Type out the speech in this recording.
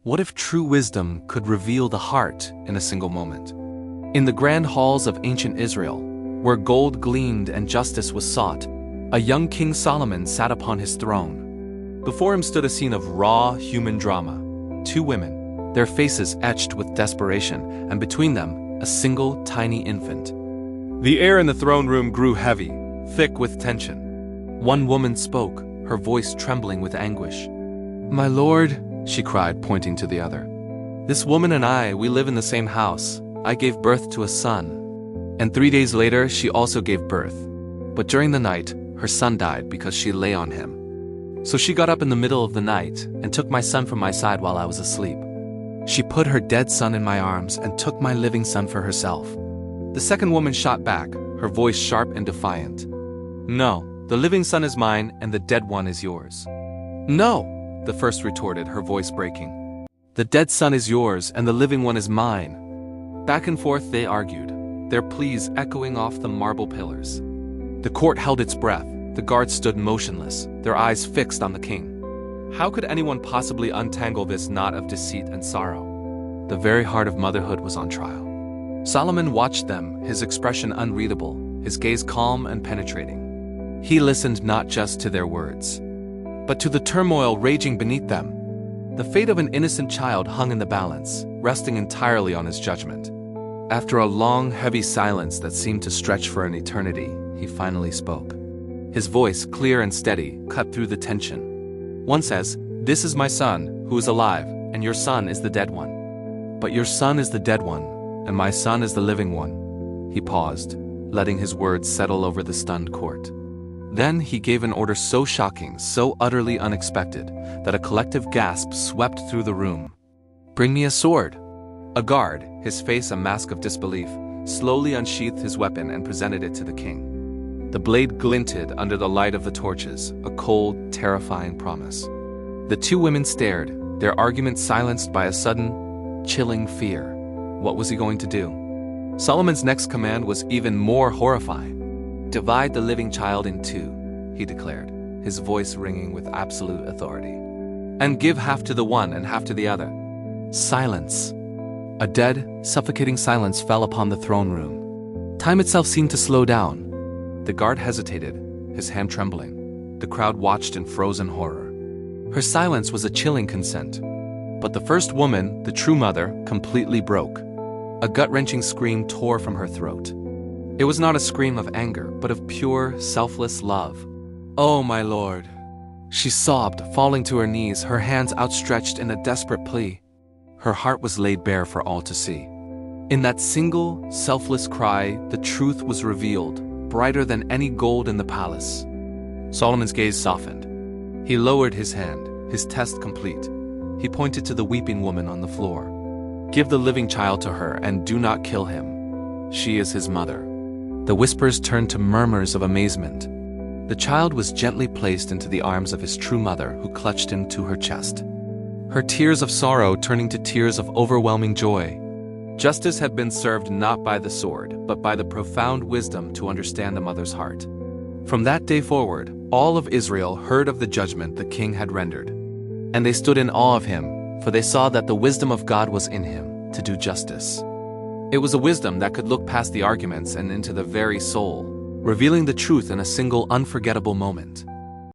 What if true wisdom could reveal the heart in a single moment? In the grand halls of ancient Israel, where gold gleamed and justice was sought, a young King Solomon sat upon his throne. Before him stood a scene of raw human drama. Two women, their faces etched with desperation, and between them, a single tiny infant. The air in the throne room grew heavy, thick with tension. One woman spoke, her voice trembling with anguish. "My lord," she cried, pointing to the other. "This woman and I, we live in the same house. I gave birth to a son. And 3 days later, she also gave birth. But during the night, her son died because she lay on him. So she got up in the middle of the night and took my son from my side while I was asleep. She put her dead son in my arms and took my living son for herself." The second woman shot back, her voice sharp and defiant. "No, the living son is mine and the dead one is yours." "No," the first retorted, her voice breaking. "The dead son is yours and the living one is mine." Back and forth they argued, their pleas echoing off the marble pillars. The court held its breath, the guards stood motionless, their eyes fixed on the king. How could anyone possibly untangle this knot of deceit and sorrow? The very heart of motherhood was on trial. Solomon watched them, his expression unreadable, his gaze calm and penetrating. He listened not just to their words, but to the turmoil raging beneath them. The fate of an innocent child hung in the balance, resting entirely on his judgment. After a long, heavy silence that seemed to stretch for an eternity, he finally spoke. His voice, clear and steady, cut through the tension. "One says, 'This is my son, who is alive, and your son is the dead one. But your son is the dead one, and my son is the living one.'" He paused, letting his words settle over the stunned court. Then he gave an order so shocking, so utterly unexpected, that a collective gasp swept through the room. "Bring me a sword." A guard, his face a mask of disbelief, slowly unsheathed his weapon and presented it to the king. The blade glinted under the light of the torches, a cold, terrifying promise. The two women stared, their argument silenced by a sudden, chilling fear. What was he going to do? Solomon's next command was even more horrifying. "Divide the living child in two," he declared, his voice ringing with absolute authority. "And give half to the one and half to the other." Silence. A dead, suffocating silence fell upon the throne room. Time itself seemed to slow down. The guard hesitated, his hand trembling. The crowd watched in frozen horror. Her silence was a chilling consent. But the first woman, the true mother, completely broke. A gut-wrenching scream tore from her throat. It was not a scream of anger, but of pure, selfless love. "Oh, my lord," she sobbed, falling to her knees, her hands outstretched in a desperate plea. Her heart was laid bare for all to see. In that single, selfless cry, the truth was revealed, brighter than any gold in the palace. Solomon's gaze softened. He lowered his hand, his test complete. He pointed to the weeping woman on the floor. "Give the living child to her and do not kill him. She is his mother." The whispers turned to murmurs of amazement. The child was gently placed into the arms of his true mother, who clutched him to her chest. Her tears of sorrow turning to tears of overwhelming joy. Justice had been served not by the sword, but by the profound wisdom to understand a mother's heart. From that day forward, all of Israel heard of the judgment the king had rendered. And they stood in awe of him, for they saw that the wisdom of God was in him to do justice. It was a wisdom that could look past the arguments and into the very soul, revealing the truth in a single unforgettable moment.